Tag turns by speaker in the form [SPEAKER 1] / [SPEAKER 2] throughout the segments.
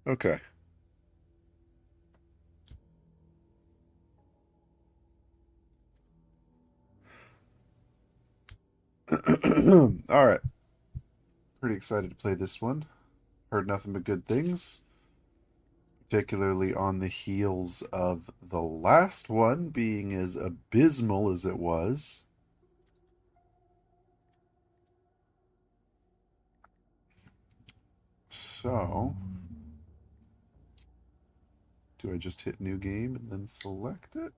[SPEAKER 1] Okay. All right. Pretty excited to play this one. Heard nothing but good things, particularly on the heels of the last one being as abysmal as it was. So, do I just hit new game and then select it?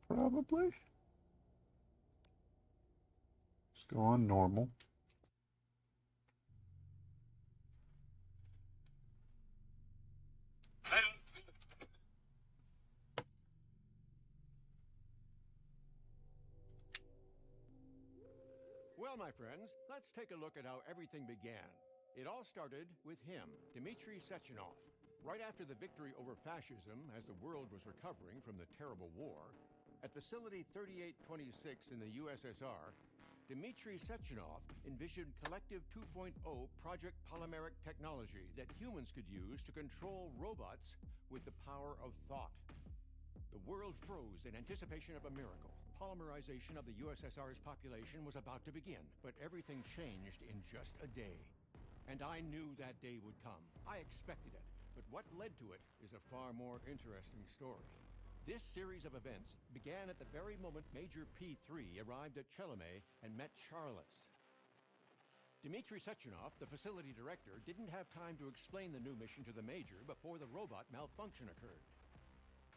[SPEAKER 1] Probably. Just go on normal.
[SPEAKER 2] Well, my friends, let's take a look at how everything began. It all started with him, Dmitry Sechenov. Right after the victory over fascism, as the world was recovering from the terrible war, at Facility 3826 in the USSR, Dmitry Sechenov envisioned Collective 2.0 Project Polymeric technology that humans could use to control robots with the power of thought. The world froze in anticipation of a miracle. Polymerization of the USSR's population was about to begin, but everything changed in just a day. And I knew that day would come. I expected it, but what led to it is a far more interesting story. This series of events began at the very moment Major P3 arrived at Chelomey and met Charles. Dmitry Sechenov, the facility director, didn't have time to explain the new mission to the Major before the robot malfunction occurred.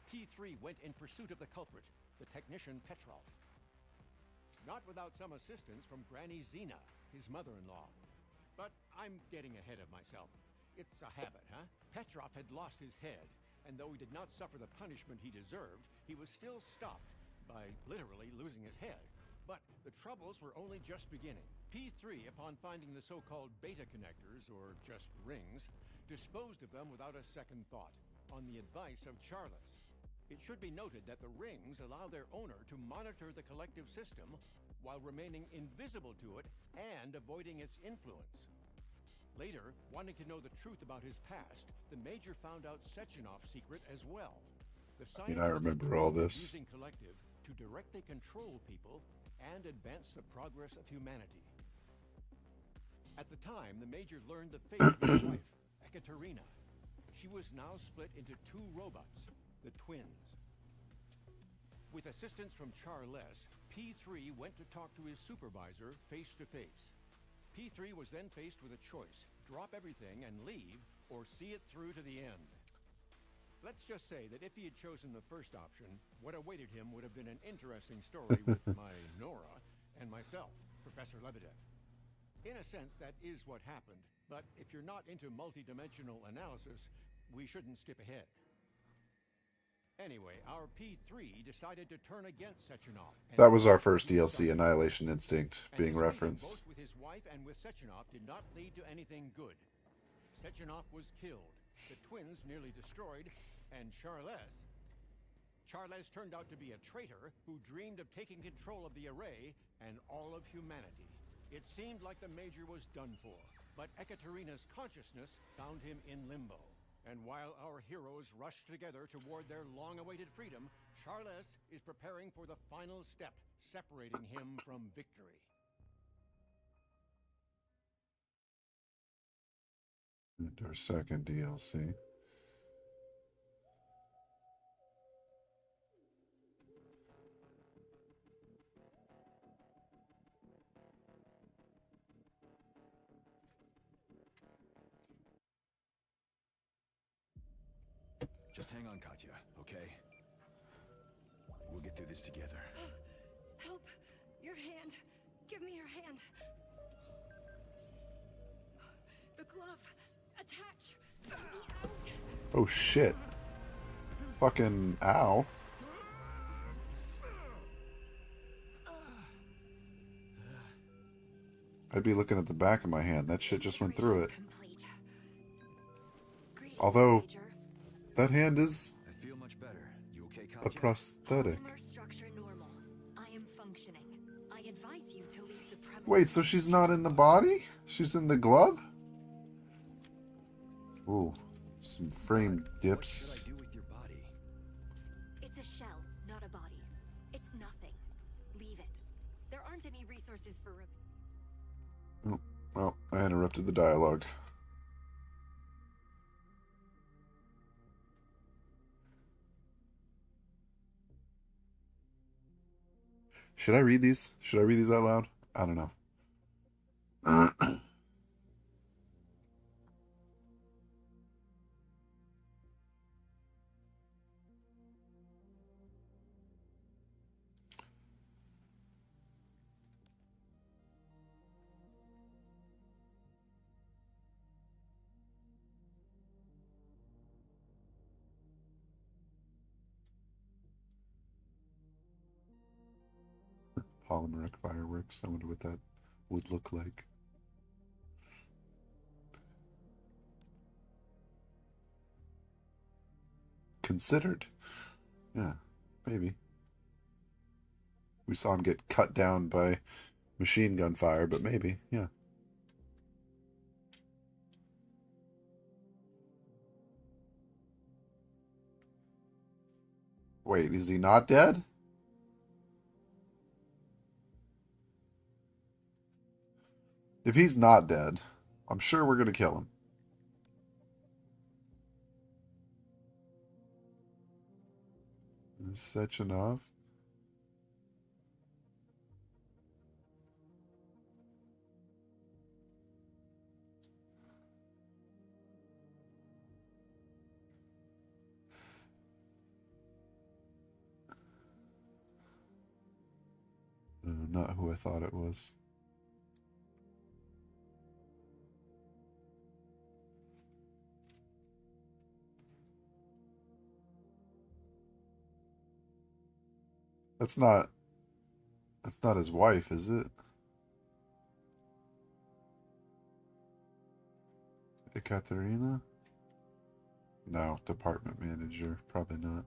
[SPEAKER 2] P3 went in pursuit of the culprit, the technician Petrov. Not without some assistance from Granny Zina, his mother-in-law. But I'm getting ahead of myself. It's a habit, huh? Petrov had lost his head, and though he did not suffer the punishment he deserved, he was still stopped by literally losing his head. But the troubles were only just beginning. P3, upon finding the so-called beta connectors, or just rings, disposed of them without a second thought, on the advice of Charles. It should be noted that the rings allow their owner to monitor the collective system while remaining invisible to it and avoiding its influence. Later, wanting to know the truth about his past, the Major found out Sechenov's secret as well. The
[SPEAKER 1] I remember all this.
[SPEAKER 2] Using collective to directly control people and advance the progress of humanity. At the time, the Major learned the fate of his wife, Ekaterina. She was now split into two robots, the twins. With assistance from Charles, P3 went to talk to his supervisor face to face. P3 was then faced with a choice: drop everything and leave, or see it through to the end. Let's just say that if he had chosen the first option, what awaited him would have been an interesting story with my Nora and myself, Professor Lebedev. In a sense, that is what happened, but if you're not into multi-dimensional analysis, we shouldn't skip ahead. Anyway, our P3 decided to turn against Sechenov.
[SPEAKER 1] That was our first DLC, Annihilation Instinct, being referenced.
[SPEAKER 2] Both with his wife and with Sechenov did not lead to anything good. Sechenov was killed, the twins nearly destroyed, and Charles turned out to be a traitor who dreamed of taking control of the array and all of humanity. It seemed like the Major was done for, but Ekaterina's consciousness found him in limbo. And while our heroes rush together toward their long-awaited freedom, Charles is preparing for the final step, separating him from victory.
[SPEAKER 1] And our second DLC.
[SPEAKER 3] Just hang on, Katya, okay? We'll get through this together.
[SPEAKER 4] Help! Your hand! Give me your hand! The glove! Attach! Get me out!
[SPEAKER 1] Oh shit. Fucking ow. I'd be looking at the back of my hand. That shit just went through it. Although, that hand is
[SPEAKER 3] I feel much better. You okay,
[SPEAKER 1] a
[SPEAKER 3] Katya?
[SPEAKER 1] prosthetic.
[SPEAKER 4] Polymer structure normal. I am functioning. I advise you to leave the premises.
[SPEAKER 1] Wait, so she's not in the body? She's in the glove? Ooh. Some frame
[SPEAKER 3] What
[SPEAKER 1] dips.
[SPEAKER 3] should I do with your body?
[SPEAKER 4] It's a shell, not a body. It's nothing. Leave it. There aren't any resources for...
[SPEAKER 1] Oh, well, I interrupted the dialogue. Should I read these? Should I read these out loud? I don't know. Polymeric fireworks. I wonder what that would look like. Considered. Yeah, maybe. We saw him get cut down by machine gun fire, but maybe, yeah. Wait, is he not dead? If he's not dead, I'm sure we're gonna kill him. Sechenov. Not who I thought it was. That's not his wife, is it? Ekaterina? No, department manager. Probably not.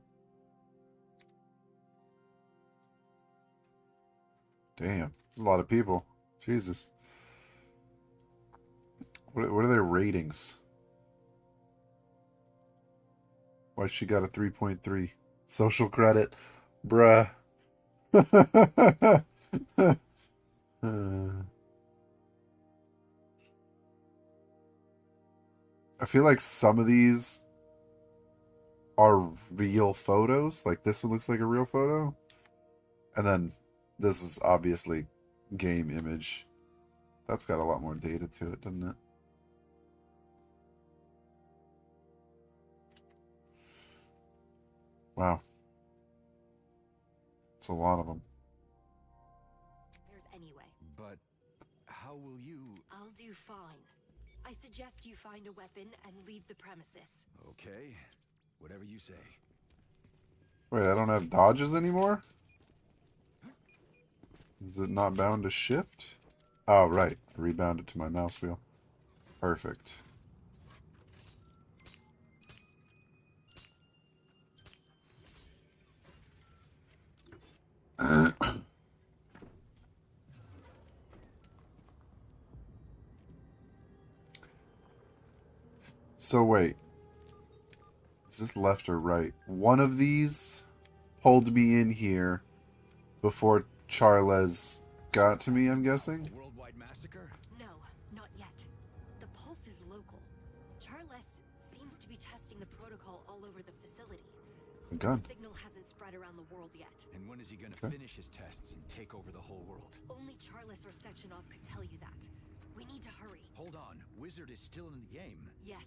[SPEAKER 1] Damn, a lot of people. Jesus. What are their ratings? Why she got a 3.3? Social credit. Bruh. I feel like some of these are real photos. Like this one looks like a real photo. And then this is obviously game image. That's got a lot more data to it, doesn't it? Wow. It's a lot of them.
[SPEAKER 4] Anyway.
[SPEAKER 3] But how will you...
[SPEAKER 4] I'll do fine. I suggest you find a weapon and leave the premises.
[SPEAKER 3] Okay, whatever you say.
[SPEAKER 1] Wait, I don't have dodges anymore? Is it not bound to shift? Oh, right. I rebounded to my mouse wheel. Perfect. So wait. Is this left or right? One of these pulled me in here before Charles got to me, I'm guessing?
[SPEAKER 3] Worldwide massacre?
[SPEAKER 4] No, not yet. The pulse is local. Charles seems to be testing the protocol all over the facility.
[SPEAKER 1] A gun.
[SPEAKER 4] The signal hasn't spread around the world yet.
[SPEAKER 3] And when is he gonna finish his tests and take over the whole world?
[SPEAKER 4] Only Charles or Sechenov could tell you that. We need to hurry.
[SPEAKER 3] Hold on, Wizard is still in the game.
[SPEAKER 4] Yes,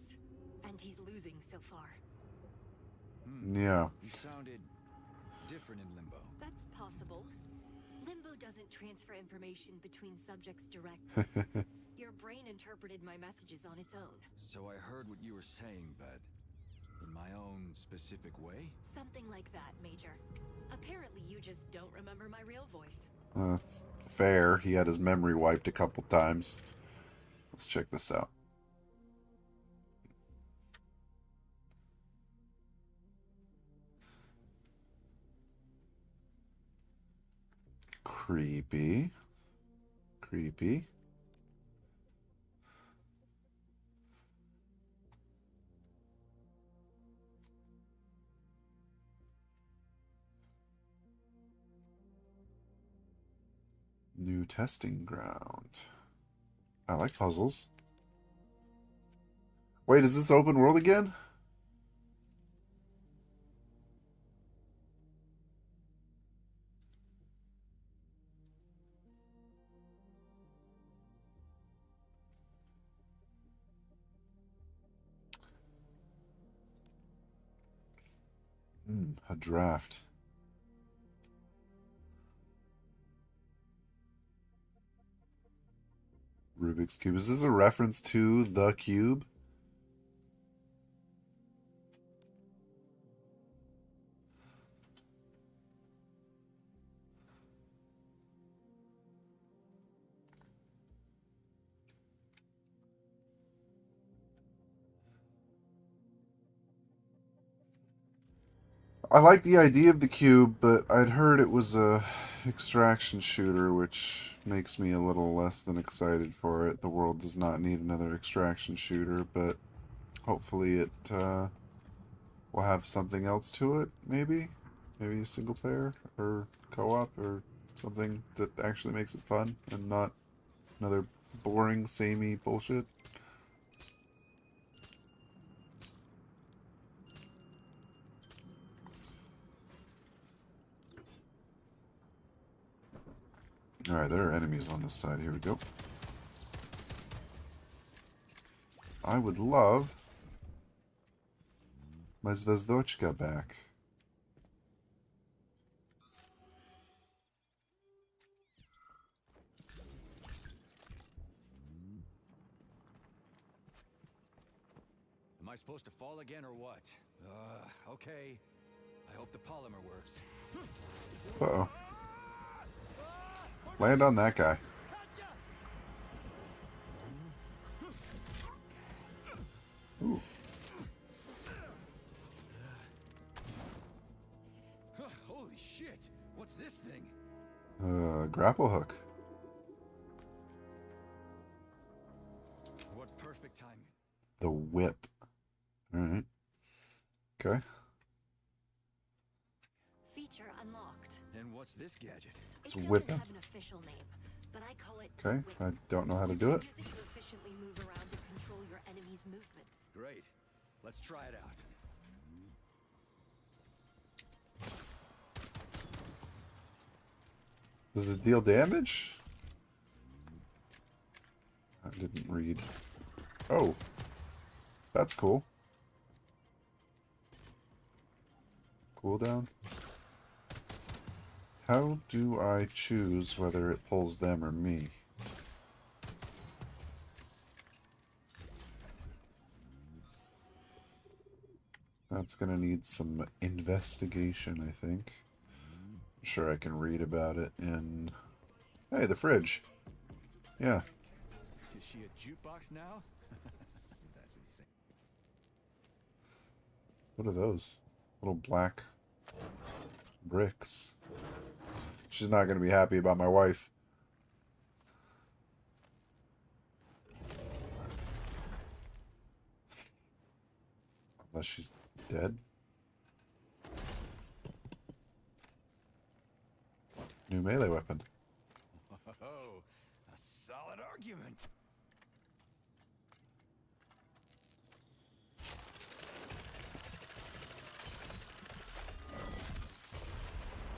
[SPEAKER 4] and he's losing so far.
[SPEAKER 1] Yeah.
[SPEAKER 3] You sounded different in Limbo.
[SPEAKER 4] That's possible. Limbo doesn't transfer information between subjects directly. Your brain interpreted my messages on its own.
[SPEAKER 3] So I heard what you were saying, but in my own specific way?
[SPEAKER 4] Something like that, Major. Apparently you just don't remember my real voice.
[SPEAKER 1] That's fair. He had his memory wiped a couple times. Let's check this out. Creepy. Creepy. New testing ground. I like puzzles. Wait, is this open world again? A draft. Rubik's Cube. Is this a reference to the cube? I like the idea of the cube, but I'd heard it was a extraction shooter, which makes me a little less than excited for it. The world does not need another extraction shooter, but hopefully it will have something else to it, maybe? Maybe a single player or co-op or something that actually makes it fun and not another boring, samey bullshit. Alright, there are enemies on this side. Here we go. I would love my Zvezdochka back.
[SPEAKER 3] Am I supposed to fall again or what? Okay. I hope the polymer works.
[SPEAKER 1] Uh-oh. Land on that guy. Ooh.
[SPEAKER 3] Holy shit! What's this thing?
[SPEAKER 1] Grapple hook.
[SPEAKER 3] What perfect timing.
[SPEAKER 1] The whip. Alright. Okay.
[SPEAKER 4] Feature unlocked.
[SPEAKER 3] And what's this gadget?
[SPEAKER 1] It's
[SPEAKER 4] It doesn't
[SPEAKER 1] whipping.
[SPEAKER 4] have an official name, but I call it
[SPEAKER 1] Okay,
[SPEAKER 4] whip.
[SPEAKER 1] I don't know how to do
[SPEAKER 4] You
[SPEAKER 1] it.
[SPEAKER 4] can use it to efficiently move around and control your enemy's movements.
[SPEAKER 3] Great. Let's try it out.
[SPEAKER 1] Does it deal damage? I didn't read. Oh. That's cool. Cooldown. How do I choose whether it pulls them or me? That's gonna need some investigation, I think. I'm sure I can read about it in... Hey, the fridge. Yeah.
[SPEAKER 3] Is she a jukebox now? That's insane.
[SPEAKER 1] What are those? Little black bricks. She's not gonna be happy about my wife. Unless she's dead. New melee weapon.
[SPEAKER 3] Oh, a solid argument.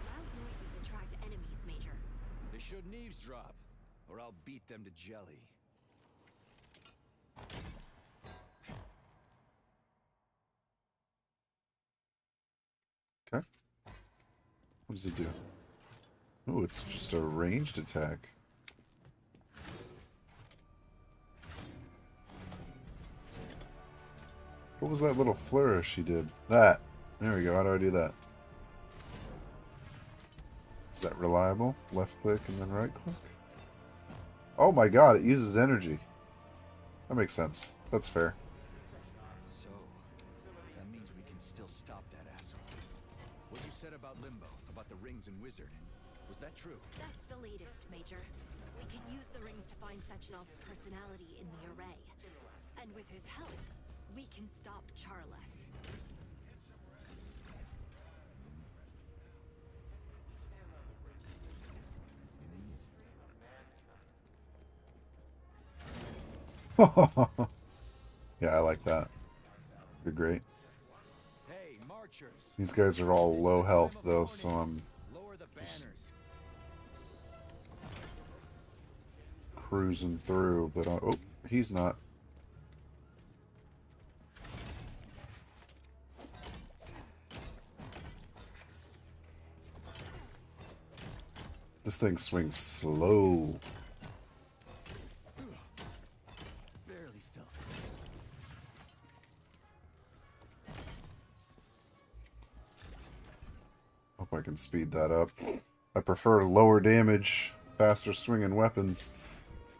[SPEAKER 4] Loud noises attract enemies, Major.
[SPEAKER 3] They shouldn't eavesdrop, or I'll beat them to jelly.
[SPEAKER 1] Okay. What does he do? Oh, it's just a ranged attack. What was that little flourish he did? That. There we go. How do I do that? Is that reliable? Left click and then right click? Oh my god, it uses energy. That makes sense. That's fair.
[SPEAKER 3] So, that means we can still stop that asshole. What you said about Limbo, about the rings and wizard, was that true?
[SPEAKER 4] That's the latest, Major. We can use the rings to find Sechenov's personality in the array. And with his help, we can stop Charles.
[SPEAKER 1] Yeah, I like that. They're great.
[SPEAKER 3] Hey, marchers.
[SPEAKER 1] These guys are all
[SPEAKER 3] This is
[SPEAKER 1] low
[SPEAKER 3] the
[SPEAKER 1] health
[SPEAKER 3] time of
[SPEAKER 1] though,
[SPEAKER 3] mourning.
[SPEAKER 1] so I'm
[SPEAKER 3] Lower the
[SPEAKER 1] just
[SPEAKER 3] banners.
[SPEAKER 1] cruising through. But oh, he's not. This thing swings slow.
[SPEAKER 3] Barely felt it.
[SPEAKER 1] Hope I can speed that up. I prefer lower damage, faster swinging weapons.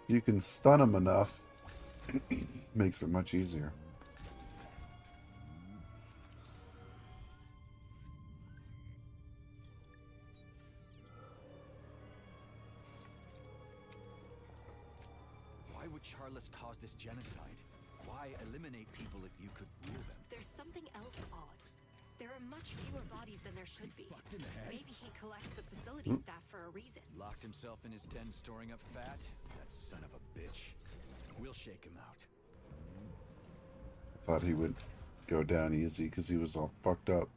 [SPEAKER 1] You can stun them enough. Makes it much easier.
[SPEAKER 3] Why would Charles cause this genocide? Why eliminate people if you could rule them?
[SPEAKER 4] There's something else odd. There are much fewer bodies than there should be.
[SPEAKER 3] Fucked in the head?
[SPEAKER 4] Maybe he collects the facility staff for a reason.
[SPEAKER 3] Locked himself in his den storing up fat? That son of a bitch. We'll shake him out.
[SPEAKER 1] I thought he would go down easy because he was all fucked up.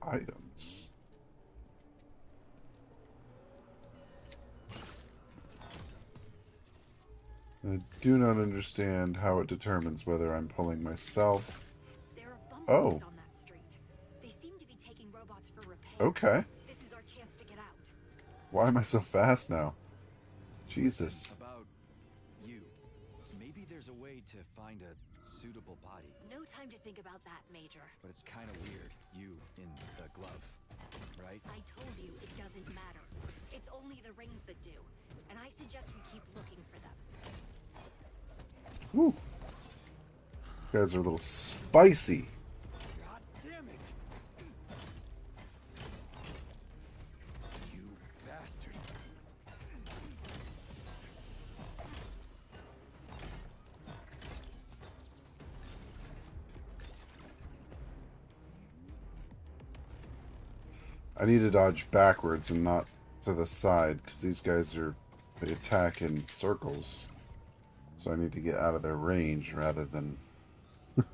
[SPEAKER 1] Items. I do not understand how it determines whether I'm pulling myself.
[SPEAKER 4] There are
[SPEAKER 1] Oh.
[SPEAKER 4] bumblebees on that street. They seem to be taking robots for repair.
[SPEAKER 1] Okay.
[SPEAKER 4] This is our chance to get out.
[SPEAKER 1] Why am I so fast now? Jesus.
[SPEAKER 3] About you. Maybe there's a way to find a suitable body.
[SPEAKER 4] No time to think about that, Major.
[SPEAKER 3] But it's kind of weird. You in the glove, right?
[SPEAKER 4] I told you it doesn't matter. It's only the rings that do. And I suggest we keep looking for them.
[SPEAKER 1] Woo. You guys are a little spicy.
[SPEAKER 3] God damn it! You bastard.
[SPEAKER 1] I need to dodge backwards and not to the side because these guys they attack in circles. So I need to get out of their range rather than to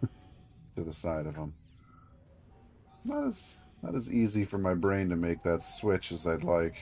[SPEAKER 1] the side of them. Not as easy for my brain to make that switch as I'd like.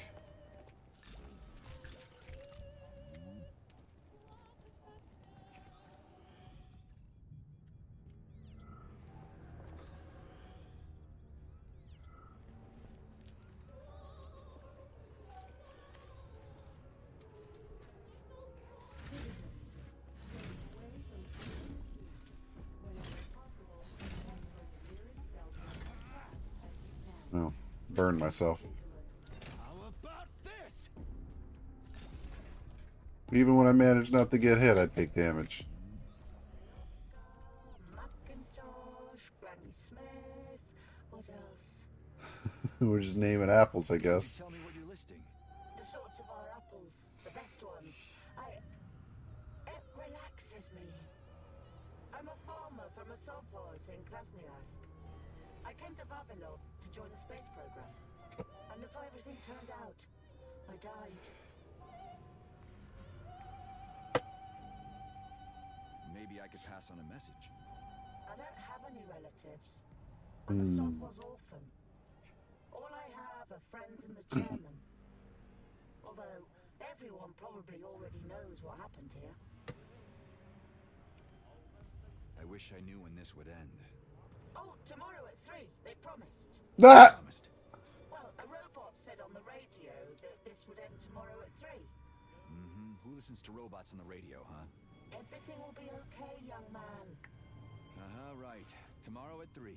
[SPEAKER 1] Oh, burn myself.
[SPEAKER 3] How about this?
[SPEAKER 1] Even when I manage not to get hit, I take damage.
[SPEAKER 5] Macintosh, Granny Smith, what else?
[SPEAKER 1] We're just naming apples, I guess.
[SPEAKER 3] Tell me what you're listing.
[SPEAKER 5] The sorts of our apples, the best ones. It relaxes me. I'm a farmer from a sovkhoz in Krasnoyarsk. I came to Vavilov to join the space program. And look how everything turned out. I died.
[SPEAKER 3] Maybe I could pass on a message.
[SPEAKER 5] I don't have any relatives. I'm a sovkhoz orphan. All I have are friends and the chairman. Although everyone probably already knows what happened here.
[SPEAKER 3] I wish I knew when this would end.
[SPEAKER 5] Oh, tomorrow at 3, they promised.
[SPEAKER 1] Ah!
[SPEAKER 3] Promised.
[SPEAKER 5] Well, a robot said on the radio that this would end tomorrow at 3.
[SPEAKER 3] Mm-hmm. Who listens to robots on the radio, huh?
[SPEAKER 5] Everything will be okay, young man.
[SPEAKER 3] Right. Tomorrow at 3.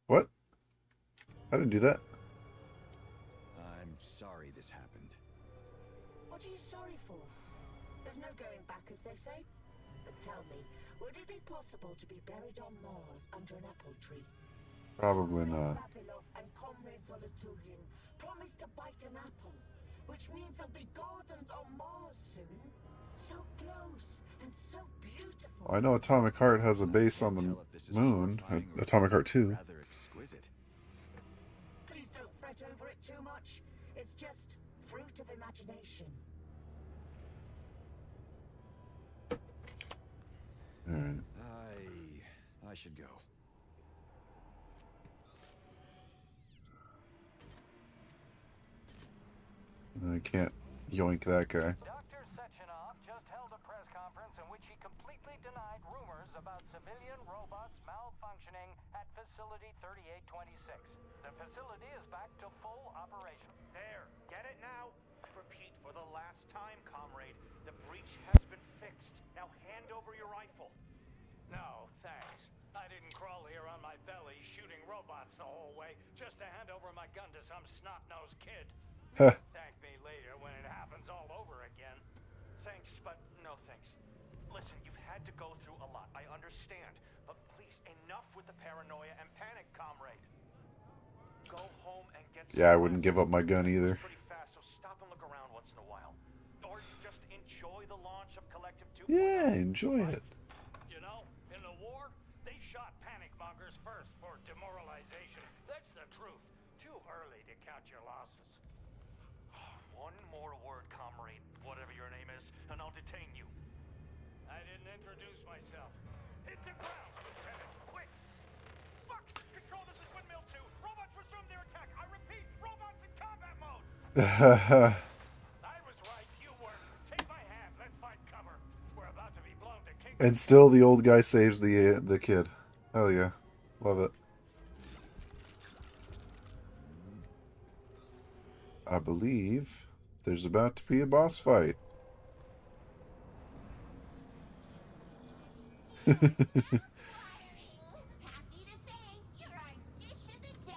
[SPEAKER 1] What? I didn't do that.
[SPEAKER 3] I'm sorry this happened.
[SPEAKER 5] What are you sorry for? as they say. But tell me, would it be possible to be buried on Mars under an apple tree?
[SPEAKER 1] Probably not.
[SPEAKER 5] Vavilov and Comrade Zolotulian promised to bite an apple, which means there'll be gardens on Mars soon. So close and so beautiful.
[SPEAKER 1] I know Atomic Heart has a base on the moon. Atomic Heart 2.
[SPEAKER 3] Rather exquisite.
[SPEAKER 5] Please don't fret over it too much. It's just fruit of imagination.
[SPEAKER 1] Alright.
[SPEAKER 3] I should go.
[SPEAKER 1] I can't yoink that guy.
[SPEAKER 6] Dr. Sechenov just held a press conference in which he completely denied rumors about civilian robots malfunctioning at Facility 3826. The facility is back to full operation.
[SPEAKER 7] There, get it now? I repeat for the last time, comrade. The breach has been fixed. Now hand over your rifle.
[SPEAKER 6] No, thanks. I didn't crawl here on my belly shooting robots the whole way just to hand over my gun to some snot-nosed kid.
[SPEAKER 1] Huh.
[SPEAKER 6] Thank me later when it happens all over again.
[SPEAKER 7] Thanks, but no thanks. Listen, you've had to go through a lot. I understand. But please, enough with the paranoia and panic, comrade. Go home and get some
[SPEAKER 1] Yeah, I wouldn't
[SPEAKER 7] rest.
[SPEAKER 1] give up my gun either.
[SPEAKER 7] Pretty fast, so stop and look around once in a while. Or just enjoy the launch of Collective 2.
[SPEAKER 1] Yeah, enjoy it.
[SPEAKER 6] You know, in the war, they shot panic mongers first for demoralization. That's the truth. Too early to count your losses.
[SPEAKER 7] One more word, comrade, whatever your name is, and I'll detain you.
[SPEAKER 6] I didn't introduce myself. Hit the ground, Lieutenant, quick!
[SPEAKER 7] Fuck! Control, this is Windmill 2. Robots resume their attack. I repeat, robots in combat mode.
[SPEAKER 6] I was right, you weren't. Take my hand, let's find cover. We're about to be blown to king.
[SPEAKER 1] And still the old guy saves the kid. Hell yeah. Love it. I believe there's about to be a boss fight.
[SPEAKER 8] Happy to say you're our dish of the day.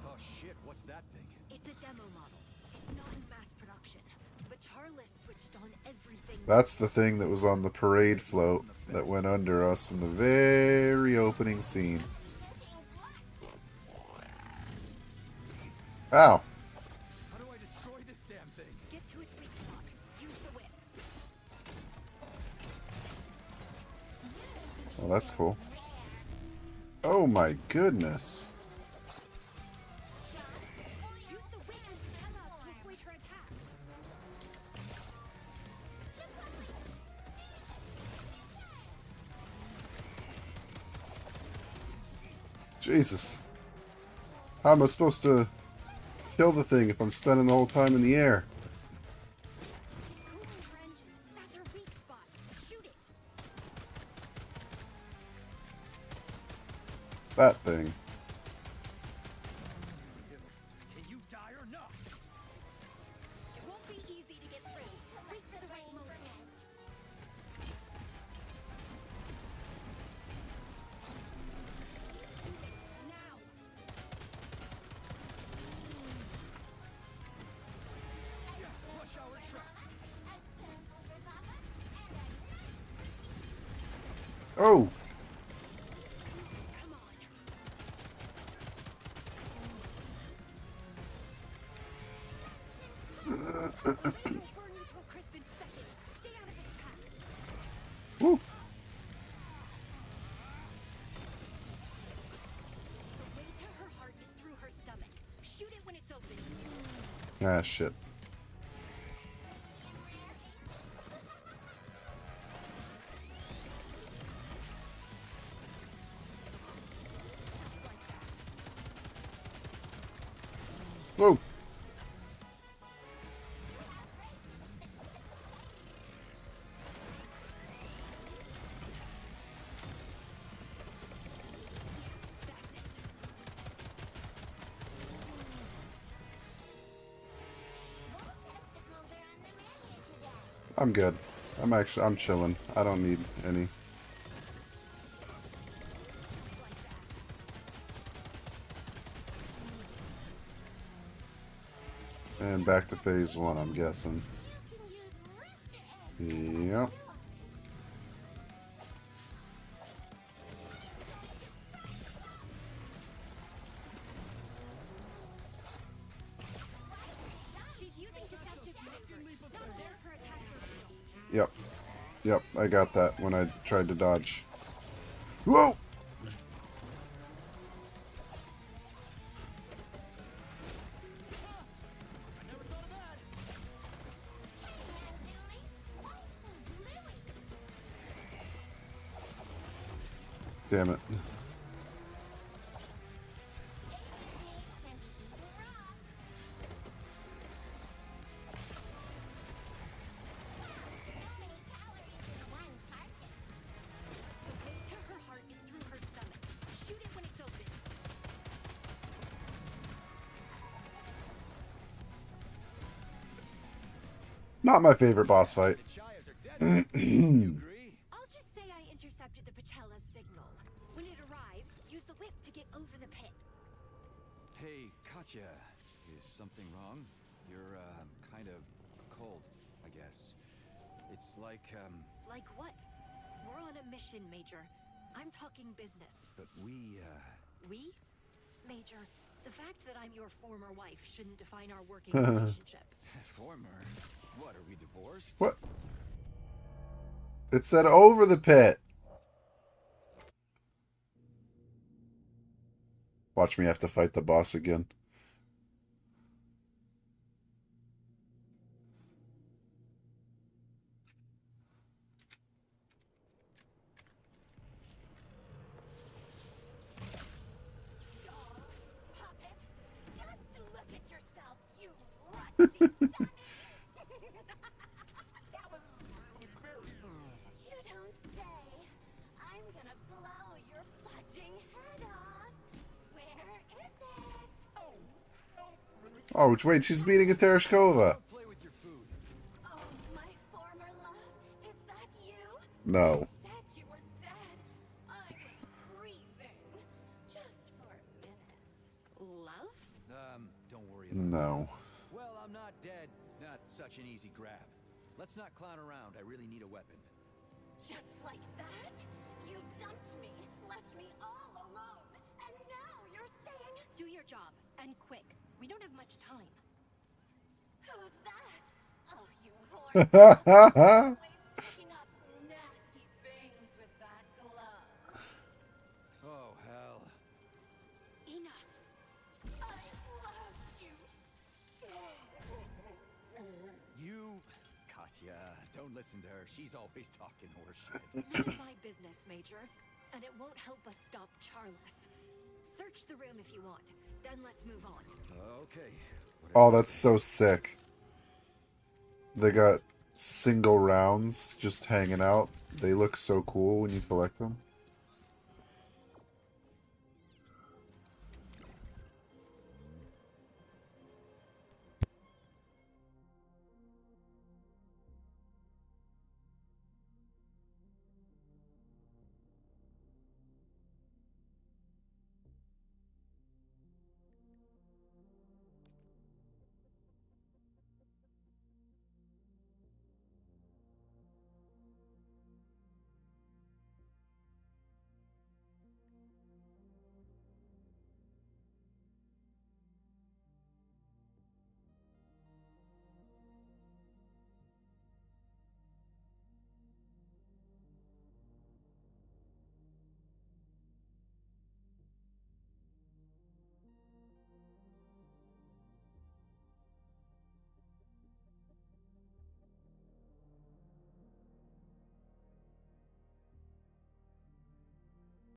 [SPEAKER 3] Oh shit, what's that thing?
[SPEAKER 4] It's a demo model. It's not in mass production. But Charles switched on everything.
[SPEAKER 1] That's the thing that was on the parade float that went under us in the very opening scene. Ow.
[SPEAKER 3] How do I destroy this damn thing?
[SPEAKER 4] Get to its weak spot. Use the whip.
[SPEAKER 1] Oh, that's cool. Oh my goodness.
[SPEAKER 4] Use the whip and tell us to avoid her attack.
[SPEAKER 1] Jesus. How am I supposed to kill the thing if I'm spending the whole time in the air?
[SPEAKER 4] She's cooling her engine. That's her weak spot. Shoot it.
[SPEAKER 1] That thing.
[SPEAKER 3] Can you die or not?
[SPEAKER 4] It won't be easy to get through. Wait for the right moment. Now.
[SPEAKER 3] Yeah, rush hour trap.
[SPEAKER 1] Oh!
[SPEAKER 4] Come on. It'll burn you to a crisp in seconds. Stay out of its path.
[SPEAKER 1] Woo!
[SPEAKER 4] The way to her heart is through her stomach. Shoot it when it's open.
[SPEAKER 1] Ah, shit.
[SPEAKER 4] Just like that.
[SPEAKER 1] Whoa!
[SPEAKER 4] That's it.
[SPEAKER 1] I'm good. I'm chilling. I don't need any. And back to phase 1, I'm guessing.
[SPEAKER 8] You can use Mr. Egg
[SPEAKER 1] Yep.
[SPEAKER 4] She's using deceptive maneuvers. Not there for attacks or heal.
[SPEAKER 1] Yep. Yep, I got that when I tried to dodge. Whoa! Damn it.
[SPEAKER 4] To her heart is through her stomach. Shoot it when it's open.
[SPEAKER 1] Not my favorite boss fight.
[SPEAKER 3] The Chayas are dead. You agree?
[SPEAKER 4] I'll just say I intercepted the Pachella's signal. When it arrives, use the whip to get over the pit.
[SPEAKER 3] Hey, Katya, is something wrong? You're, kind of cold, I guess. It's like,
[SPEAKER 4] Like what? We're on a mission, Major. I'm talking business.
[SPEAKER 3] but we,
[SPEAKER 4] We? Major, the fact that I'm your former wife shouldn't define our working relationship.
[SPEAKER 3] former. What, are we divorced?
[SPEAKER 1] What? It said over the pit. Watch me have to fight the boss again.
[SPEAKER 8] Puppet, just look at yourself, you rusty dummy! That was really very... You don't say. I'm gonna blow your fudging head off. Where is it?
[SPEAKER 1] Oh, wait, she's meeting a Tereshkova.
[SPEAKER 3] Play with your food.
[SPEAKER 8] Oh, my former love, is that you?
[SPEAKER 1] No.
[SPEAKER 8] You said you were dead. I was grieving. Just for a minute.
[SPEAKER 4] Love?
[SPEAKER 3] Don't worry about it.
[SPEAKER 1] No.
[SPEAKER 3] Well, I'm not dead. Not such an easy grab. Let's not clown around. I really need a weapon.
[SPEAKER 8] Just like that? You dumped me, left me all alone, and now you're saying...
[SPEAKER 4] Do your job, and quick. We don't have much time.
[SPEAKER 8] Who's that? Oh, you whore. Always picking up nasty things with that glove.
[SPEAKER 3] Oh, hell.
[SPEAKER 4] Enough.
[SPEAKER 8] I loved you.
[SPEAKER 3] You... Katya, don't listen to her. She's always talking horseshit.
[SPEAKER 4] None of my business, Major. And it won't help us stop Charles. Search the room if you want. Then let's move on.
[SPEAKER 3] Okay.
[SPEAKER 1] Oh, that's so sick. They got single rounds just hanging out. They look so cool when you collect them.